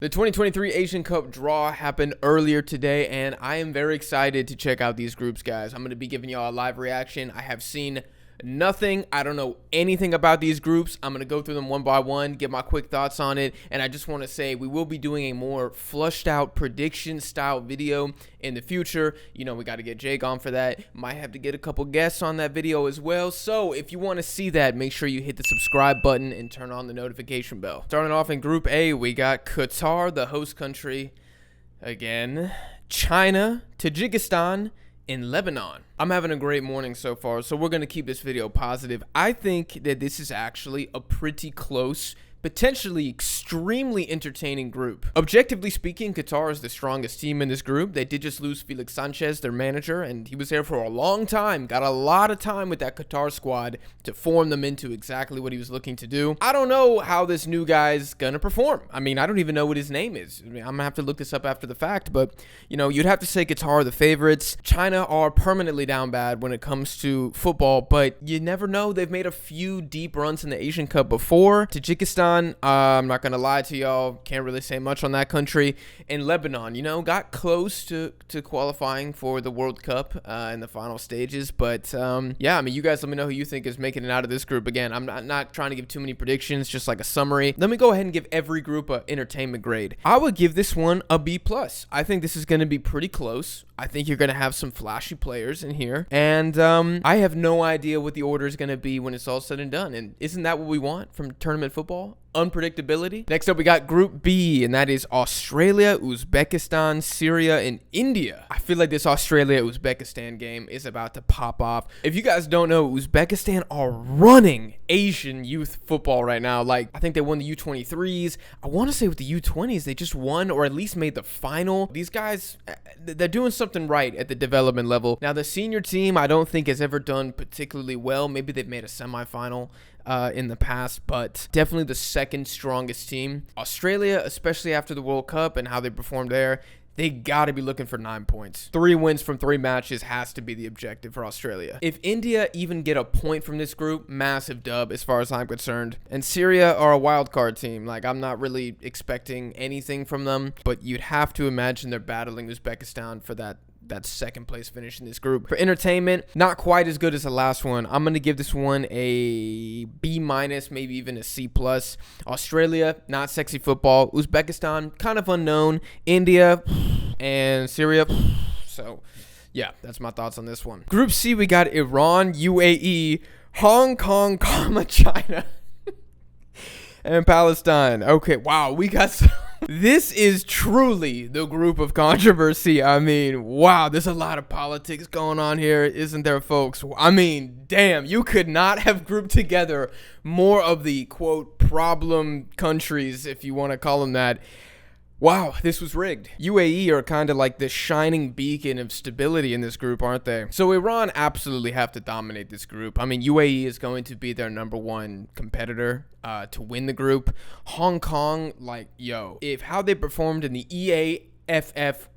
The 2023 Asian Cup draw happened earlier today, and I am very excited to check out these groups, guys. I'm going to be giving y'all a live reaction. I have seen nothing. I don't know anything about these groups. I'm going to go through them one by one, give my quick thoughts on it, and I just want to say we will be doing a more flushed out prediction style video in the future. You know, we got to get Jake on for that. Might have to get a couple guests on that video as well. So if you want to see that, make sure you hit the subscribe button and turn on the notification bell. Starting off in Group A, we got Qatar, the host country, again, China, Tajikistan, in Lebanon. I'm having a great morning so far, so we're going to keep this video positive. I think that this is actually a pretty close, potentially extremely entertaining group. Objectively speaking, Qatar is the strongest team in this group. They did just lose Felix Sanchez, their manager, and he was there for a long time. Got a lot of time with that Qatar squad to form them into exactly what he was looking to do. I don't know how this new guy's gonna perform. I mean, I don't even know what his name is. I mean, I'm gonna have to look this up after the fact, but you know, you'd have to say Qatar are the favorites. China are permanently down bad when it comes to football, but you never know. They've made a few deep runs in the Asian Cup before. Tajikistan, I'm not gonna lie to y'all, can't really say much on that country. And Lebanon, you know, got close to qualifying for the World Cup in the final stages, but yeah, I mean, you guys let me know who you think is making it out of this group. Again, I'm not trying to give too many predictions, just like a summary. Let me go ahead and give every group a entertainment grade. I would give this one a B+. I think this is gonna be pretty close. I think you're going to have some flashy players in here. And I have no idea what the order is going to be when it's all said and done. And isn't that what we want from tournament football? Unpredictability. Next up, we got Group B, and that is Australia, Uzbekistan, Syria, and India. I feel like this Australia-Uzbekistan game is about to pop off. If you guys don't know, Uzbekistan are running Asian youth football right now. Like, I think they won the U23s. I want to say with the U20s, they just won or at least made the final. These guys, they're doing something right at the development level. Now, the senior team, I don't think has ever done particularly well. Maybe they've made a semifinal in the past, but definitely the second strongest team. Australia, especially after the World Cup and how they performed there, they got to be looking for 9 points. 3 wins from 3 matches has to be the objective for Australia. If India even get a point from this group, massive dub as far as I'm concerned. And Syria are a wild card team. Like, I'm not really expecting anything from them, but you'd have to imagine they're battling Uzbekistan for that second place finish in this group. For entertainment, not quite as good as the last one. I'm going to give this one a B-, maybe even a C+. Australia, not sexy football. Uzbekistan, kind of unknown. India and Syria. So, yeah, that's my thoughts on this one. Group C, we got Iran, UAE, Hong Kong, China, and Palestine. Okay, wow, we got some. This is truly the group of controversy. I mean, wow, there's a lot of politics going on here, isn't there, folks? I mean, damn, you could not have grouped together more of the, quote, problem countries, if you want to call them that. Wow, this was rigged. UAE are kind of like the shining beacon of stability in this group, aren't they? So Iran absolutely have to dominate this group. I mean, UAE is going to be their #1 competitor to win the group. Hong Kong, like, yo, if how they performed in the EAFF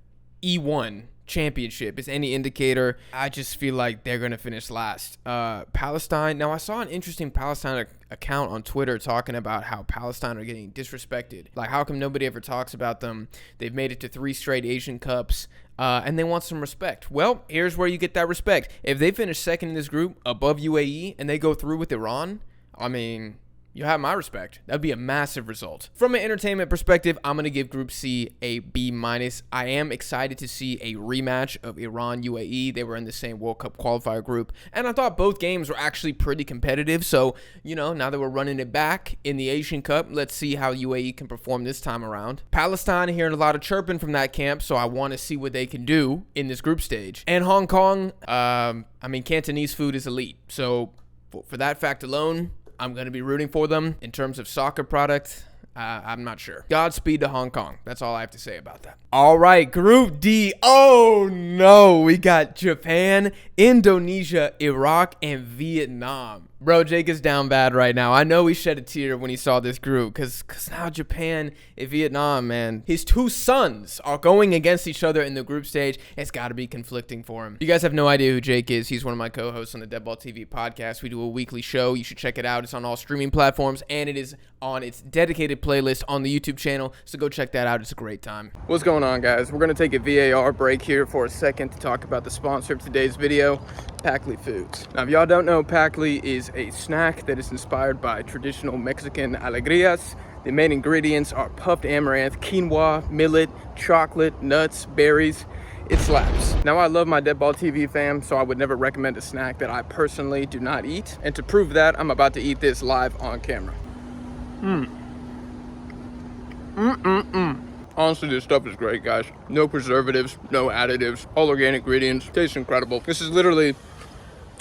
E1 championship is any indicator, I just feel like they're going to finish last. Palestine, now I saw an interesting Palestine account on Twitter talking about how Palestine are getting disrespected. Like, how come nobody ever talks about them? They've made it to 3 straight Asian Cups, and they want some respect. Well, here's where you get that respect. If they finish second in this group above UAE and they go through with Iran, I mean, you have my respect. That'd be a massive result. From an entertainment perspective, I'm going to give Group C a B-. I am excited to see a rematch of Iran-UAE. They were in the same World Cup qualifier group, and I thought both games were actually pretty competitive. So, you know, now that we're running it back in the Asian Cup, let's see how UAE can perform this time around. Palestine, hearing a lot of chirping from that camp, so I want to see what they can do in this group stage. And Hong Kong, I mean, Cantonese food is elite. So, for that fact alone, I'm going to be rooting for them. In terms of soccer product, I'm not sure. Godspeed to Hong Kong. That's all I have to say about that. All right, Group D. Oh, no. We got Japan, Indonesia, Iraq, and Vietnam. Bro, Jake is down bad right now. I know he shed a tear when he saw this group because now Japan and Vietnam, man. His two sons are going against each other in the group stage. It's got to be conflicting for him. You guys have no idea who Jake is. He's one of my co-hosts on the DeadBall TV podcast. We do a weekly show. You should check it out. It's on all streaming platforms, and it is on its dedicated playlist on the YouTube channel. So go check that out. It's a great time. What's going on, guys? We're going to take a VAR break here for a second to talk about the sponsor of today's video, PAKTLI Foods. Now, if y'all don't know, PAKTLI is a snack that is inspired by traditional Mexican alegrías. The main ingredients are puffed amaranth, quinoa, millet, chocolate, nuts, berries. It slaps. Now, I love my DeadBall TV fam, so I would never recommend a snack that I personally do not eat. And to prove that, I'm about to eat this live on camera. Honestly, this stuff is great, guys. No preservatives, no additives, all organic ingredients. Tastes incredible. This is literally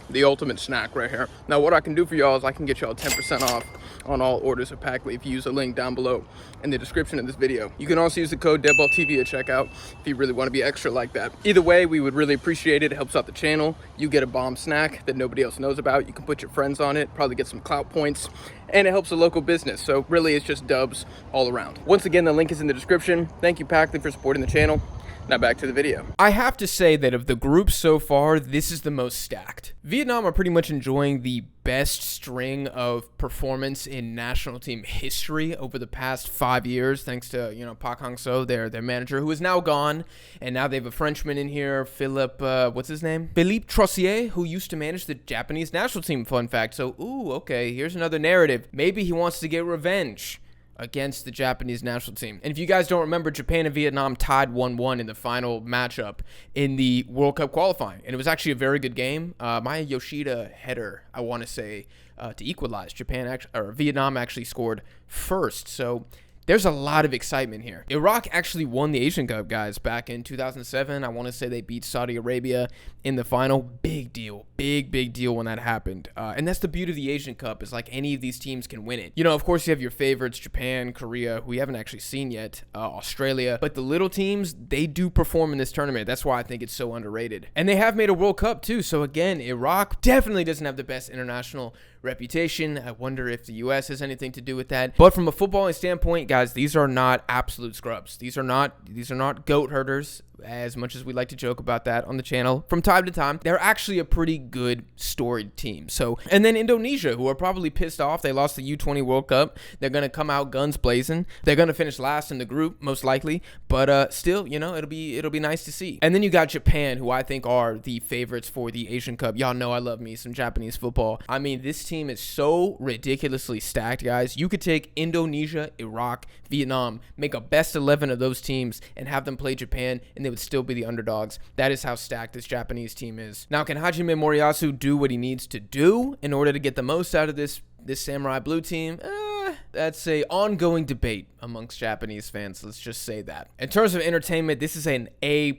the ultimate snack right here. Now, what I can do for y'all is I can get y'all 10% off on all orders of PAKTLI if you use a link down below in the description of this video. You can also use the code DeadBallTV at checkout if you really want to be extra like that. Either way, we would really appreciate it. It helps out the channel. You get a bomb snack that nobody else knows about. You can put your friends on it, probably get some clout points, and it helps a local business. So really, it's just dubs all around. Once again, the link is in the description. Thank you, PAKTLI, for supporting the channel. Now back to the video. I have to say that of the groups so far, this is the most stacked. Vietnam are pretty much enjoying the best string of performance in national team history over the past 5 years, thanks to, Park Hang-seo, their manager, who is now gone, and now they have a Frenchman in here, Philippe, what's his name? Philippe Trossier, who used to manage the Japanese national team, fun fact. So, okay, here's another narrative. Maybe he wants to get revenge against the Japanese national team. And if you guys don't remember, Japan and Vietnam tied 1-1 in the final matchup in the World Cup qualifying. And it was actually a very good game. Maya Yoshida header, I want to say, to equalize. Vietnam actually scored first. So there's a lot of excitement here. Iraq actually won the Asian Cup, guys, back in 2007. I want to say they beat Saudi Arabia in the final. Big deal. Big deal when that happened. And that's the beauty of the Asian Cup, is like any of these teams can win it. Of course, you have your favorites, Japan, Korea, who we haven't actually seen yet, Australia. But the little teams, they do perform in this tournament. That's why I think it's so underrated. And they have made a World Cup, too. So, again, Iraq definitely doesn't have the best international reputation. I wonder if the U.S. has anything to do with that. But from a footballing standpoint, guys, these are not absolute scrubs. These are not goat herders, as much as we like to joke about that on the channel from time to time. They're actually a pretty good storied team. So, and then Indonesia, who are probably pissed off. They lost the U20 World Cup. They're going to come out guns blazing. They're going to finish last in the group, most likely. But still, it'll be nice to see. And then you got Japan, who I think are the favorites for the Asian Cup. Y'all know I love me some Japanese football. I mean, this team is so ridiculously stacked, guys. You could take Indonesia, Iraq, Vietnam, make a best 11 of those teams, and have them play Japan, and they would still be the underdogs. That is how stacked this Japanese team is. Now, can Hajime Moriyasu do what he needs to do in order to get the most out of this Samurai Blue team? That's a ongoing debate amongst Japanese fans. Let's just say that. In terms of entertainment, this is an A+.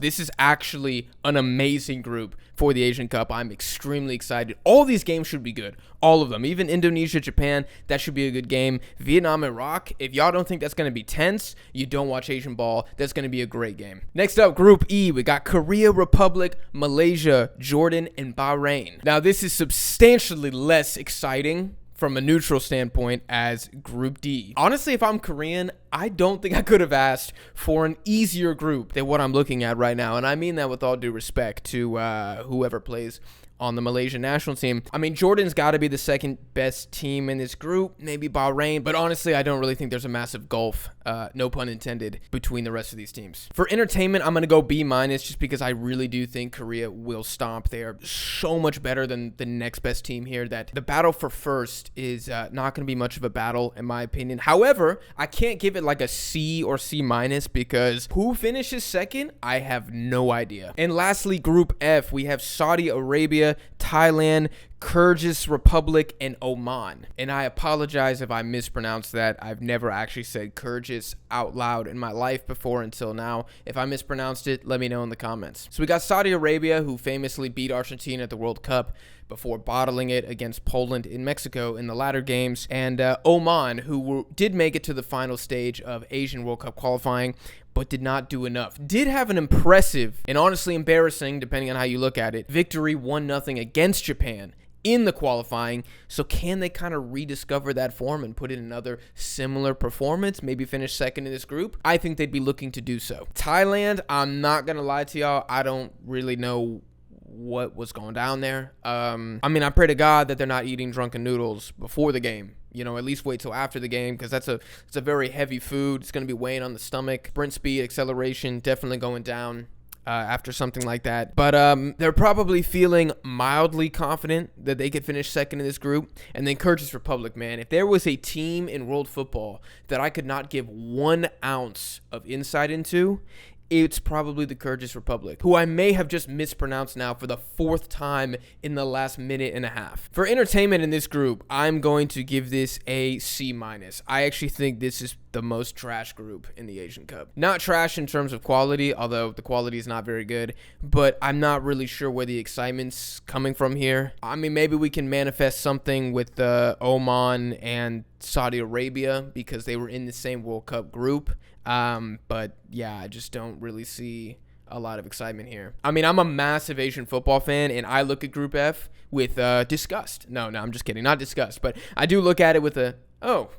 This is actually an amazing group for the Asian Cup. I'm extremely excited. All these games should be good. All of them. Even Indonesia, Japan, that should be a good game. Vietnam, Iraq, if y'all don't think that's going to be tense, you don't watch Asian ball. That's going to be a great game. Next up, Group E, we got Korea, Republic, Malaysia, Jordan, and Bahrain. Now, this is substantially less exciting from a neutral standpoint as Group D. Honestly, if I'm Korean, I don't think I could have asked for an easier group than what I'm looking at right now. And I mean that with all due respect to whoever plays on the Malaysian national team. I mean, Jordan's got to be the second best team in this group, maybe Bahrain, but honestly, I don't really think there's a massive gulf, no pun intended, between the rest of these teams. For entertainment, I'm going to go B- just because I really do think Korea will stomp. They are so much better than the next best team here that the battle for first is not going to be much of a battle, in my opinion. However, I can't give it like a C or C- because who finishes second? I have no idea. And lastly, Group F, we have Saudi Arabia, Thailand, Kyrgyz Republic, and Oman. And I apologize if I mispronounced that. I've never actually said Kyrgyz out loud in my life before until now. If I mispronounced it, let me know in the comments. So we got Saudi Arabia, who famously beat Argentina at the World Cup before bottling it against Poland in Mexico in the latter games, and Oman, who did make it to the final stage of Asian World Cup qualifying, but did not do enough. Did have an impressive and honestly embarrassing, depending on how you look at it, victory 1-0 against Japan in the qualifying. So can they kind of rediscover that form and put in another similar performance, maybe finish second in this group? I think they'd be looking to do so. Thailand, I'm not gonna lie to y'all, I don't really know what was going down there. I mean, I pray to God that they're not eating drunken noodles before the game. You know, at least wait till after the game, because it's a very heavy food. It's going to be weighing on the stomach. Sprint speed, acceleration, definitely going down after something like that. But they're probably feeling mildly confident that they could finish second in this group. And then Kyrgyz Republic, man, if there was a team in world football that I could not give 1 ounce of insight into, it's probably the Kyrgyz Republic, who I may have just mispronounced now for the 4th time in the last minute and a half. For entertainment in this group, I'm going to give this a C-. I actually think this is the most trash group in the Asian Cup. Not trash in terms of quality, although the quality is not very good, but I'm not really sure where the excitement's coming from here. I mean, maybe we can manifest something with Oman and Saudi Arabia because they were in the same World Cup group. But yeah, I just don't really see a lot of excitement here. I mean, I'm a massive Asian football fan, and I look at Group F with disgust. No, I'm just kidding. Not disgust, but I do look at it with oh,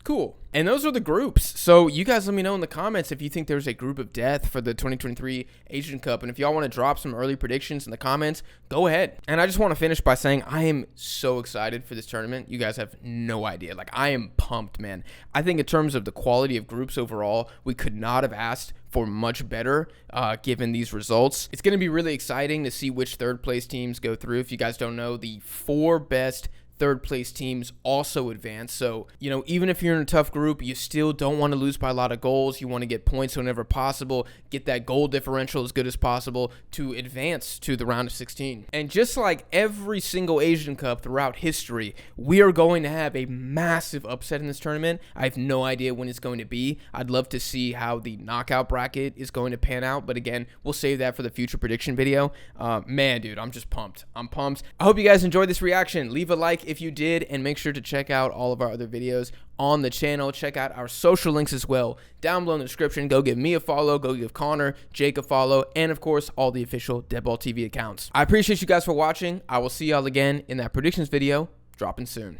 cool. And those are the groups. So you guys let me know in the comments if you think there's a group of death for the 2023 Asian Cup. And if y'all want to drop some early predictions in the comments, go ahead. And I just want to finish by saying I am so excited for this tournament. You guys have no idea. Like, I am pumped, man. I think in terms of the quality of groups overall, we could not have asked for much better given these results. It's going to be really exciting to see which third place teams go through. If you guys don't know, the 4 best third place teams also advance. So, you know, even if you're in a tough group, you still don't want to lose by a lot of goals. You want to get points whenever possible, get that goal differential as good as possible to advance to the round of 16. And just like every single Asian Cup throughout history, we are going to have a massive upset in this tournament. I have no idea when it's going to be. I'd love to see how the knockout bracket is going to pan out, but again, we'll save that for the future prediction video. Man, dude, I'm just pumped. I'm pumped. I hope you guys enjoyed this reaction. Leave a like if you did, and make sure to check out all of our other videos on the channel. Check out our social links as well down below in the description. Go give me a follow, go give Connor, Jake a follow, and of course all the official DeadBall TV accounts. I appreciate you guys for watching. I will see y'all again in that predictions video dropping soon.